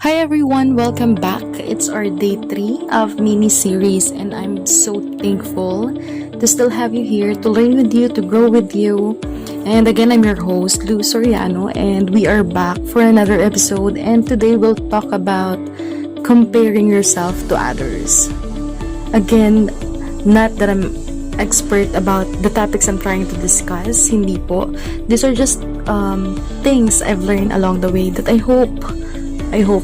Hi everyone, welcome back. It's our day 3 of mini-series and I'm so thankful to still have you here, to learn with you, to grow with you. And again, I'm your host, Lou Soriano, and we are back for another episode, and today we'll talk about comparing yourself to others. Again, not that I'm expert about the topics I'm trying to discuss, hindi po. These are just things I've learned along the way that I hope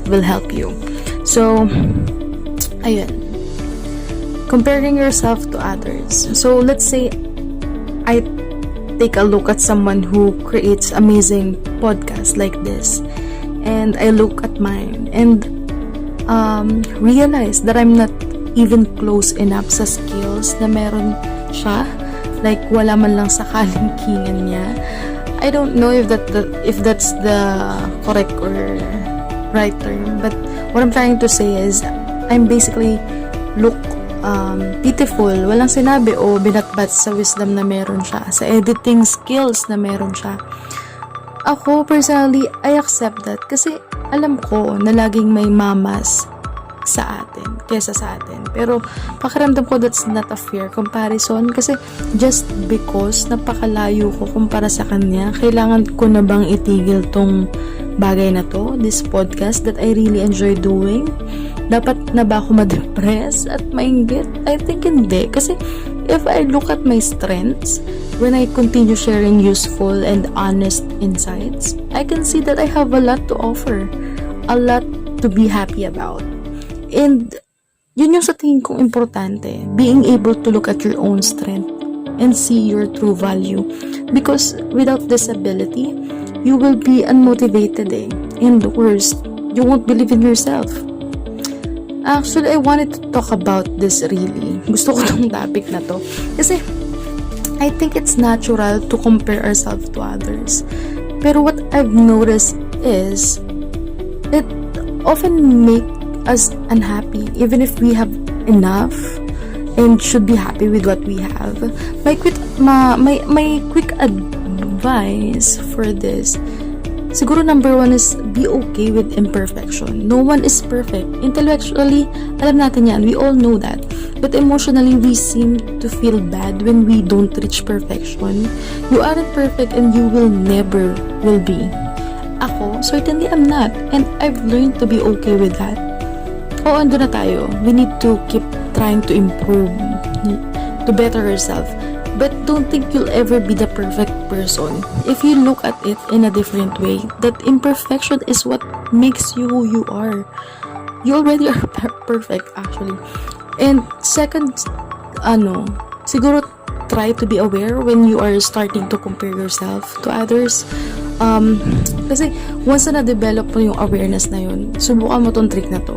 will help you. So, ayun. Comparing yourself to others. So, let's say I take a look at someone who creates amazing podcasts like this, and I look at mine and realize that I'm not even close enough sa skills na meron siya. Like, wala man lang sa kalingkingan niya. I don't know if that's the correct or right term, but what I'm trying to say is I'm basically look pitiful, walang sinabi o binatbat sa wisdom na meron siya, sa editing skills na meron siya. Ako personally, I accept that kasi alam ko na laging may mamas sa atin kesa sa atin, pero pakiramdam ko that's not a fair comparison kasi just because napakalayo ko kumpara sa kanya, kailangan ko na bang itigil tong bagay na to, this podcast that I really enjoy doing? Dapat na ba ako ma-depress at mainggit? I think hindi. Kasi if I look at my strengths, when I continue sharing useful and honest insights, I can see that I have a lot to offer. A lot to be happy about. And yun yung sa tingin kong importante. Being able to look at your own strength and see your true value. Because without this ability, you will be unmotivated and worst, you won't believe in yourself. Actually, I wanted to talk about this really. Gusto ko tong topic na to. Kasi, I think it's natural to compare ourselves to others. Pero what I've noticed is, it often makes us unhappy even if we have enough and should be happy with what we have. My quick advice for this, siguro number 1 is be okay with imperfection. No one is perfect. Intellectually, alam natin yan. We all know that. But emotionally, we seem to feel bad when we don't reach perfection. You aren't perfect and you will never will be. Ako, certainly I'm not. And I've learned to be okay with that. Oo, ando na tayo. We need to keep trying to improve, to better ourselves. But don't think you'll ever be the perfect person. If you look at it in a different way, that imperfection is what makes you who you are. You already are perfect actually. And second, siguro try to be aware when you are starting to compare yourself to others. Kasi once na develop mo yung awareness na yun, subukan mo tong trick na to.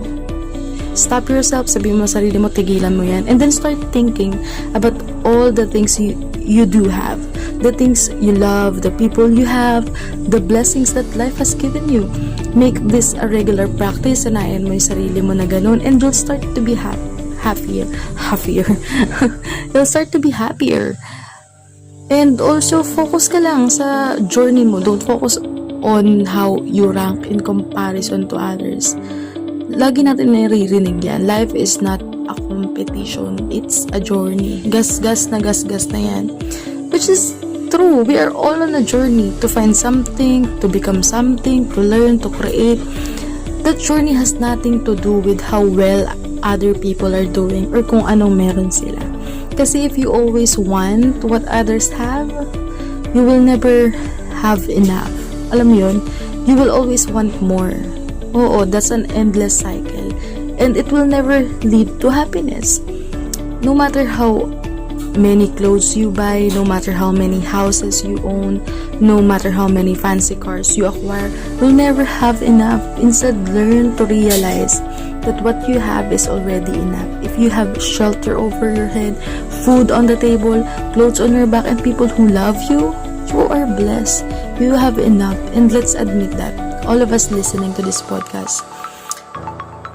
Stop yourself, sabihin mo sa sarili mo, tigilan mo yan, and then start thinking about all the things you do have, the things you love, the people you have, the blessings that life has given you. Make this a regular practice, sanayan mo yung sarili mo na ganun, and you'll start to be happier. You'll start to be happier. And also, focus ka lang sa journey mo. Don't focus on how you rank in comparison to others. Lagi natin naririnig yan. Life is not a competition. It's a journey. Gas-gas na yan. Which is true. We are all on a journey to find something, to become something, to learn, to create. That journey has nothing to do with how well other people are doing or kung anong meron sila. Kasi if you always want what others have, you will never have enough. Alam mo yun? You will always want more. Oo, that's an endless cycle. And it will never lead to happiness. No matter how many clothes you buy, no matter how many houses you own, no matter how many fancy cars you acquire, you'll never have enough. Instead, learn to realize that what you have is already enough. If you have shelter over your head, food on the table, clothes on your back, and people who love you, you are blessed. You have enough. And let's admit that. All of us listening to this podcast,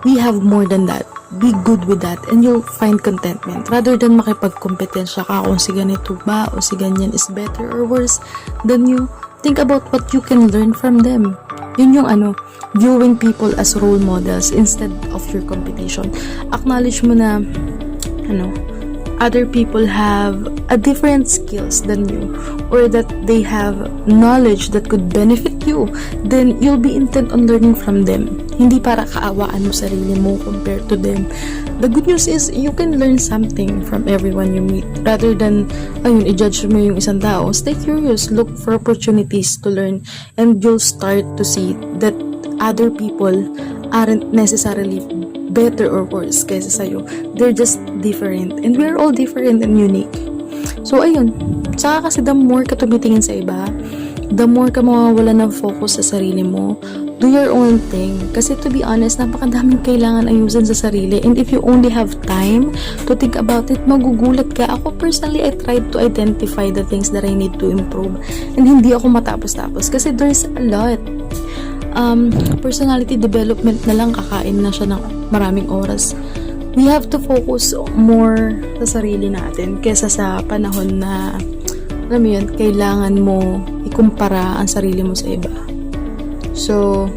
we have more than that. Be good with that and you'll find contentment rather than makipagkompetensya ka kung si ganito ba o si ganyan is better or worse than you. think about what you can learn from them. Yun yung viewing people as role models instead of your competition. Acknowledge mo na, other people have a different skills than you, or that they have knowledge that could benefit you, then you'll be intent on learning from them. Hindi para kaawaan mo sarili mo compared to them. The good news is, you can learn something from everyone you meet. Rather than, i-judge mo yung isang tao, stay curious, look for opportunities to learn, and you'll start to see that other people aren't necessarily better or worse kaysa sa'yo. They're just different. And we're all different and unique. So, ayun. Saka kasi the more ka tumitingin sa iba, the more ka mawawala ng focus sa sarili mo. Do your own thing. Kasi to be honest, napakadaming kailangan ayusin sa sarili. And if you only have time to think about it, magugulat ka. Ako personally, I tried to identify the things that I need to improve. And hindi ako matapos-tapos. Kasi there's a lot. Personality development na lang, kakain na siya ng maraming oras. We have to focus more sa sarili natin kesa sa panahon na, alam mo yun, kailangan mo ikumpara ang sarili mo sa iba. So,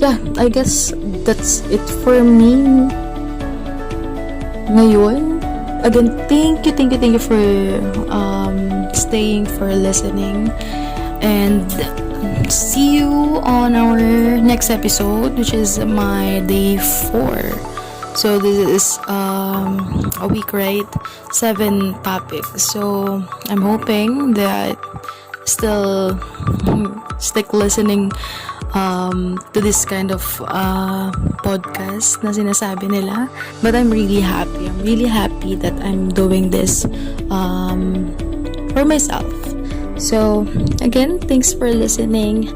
yeah, I guess that's it for me ngayon. Again, thank you for staying, for listening, and see you on our next episode, which is my day 4. So this is a week, right? 7 topics. So I'm hoping that still stick listening to this kind of podcast na sinasabi nila. But I'm really happy. I'm really happy that I'm doing this for myself. So, again, thanks for listening.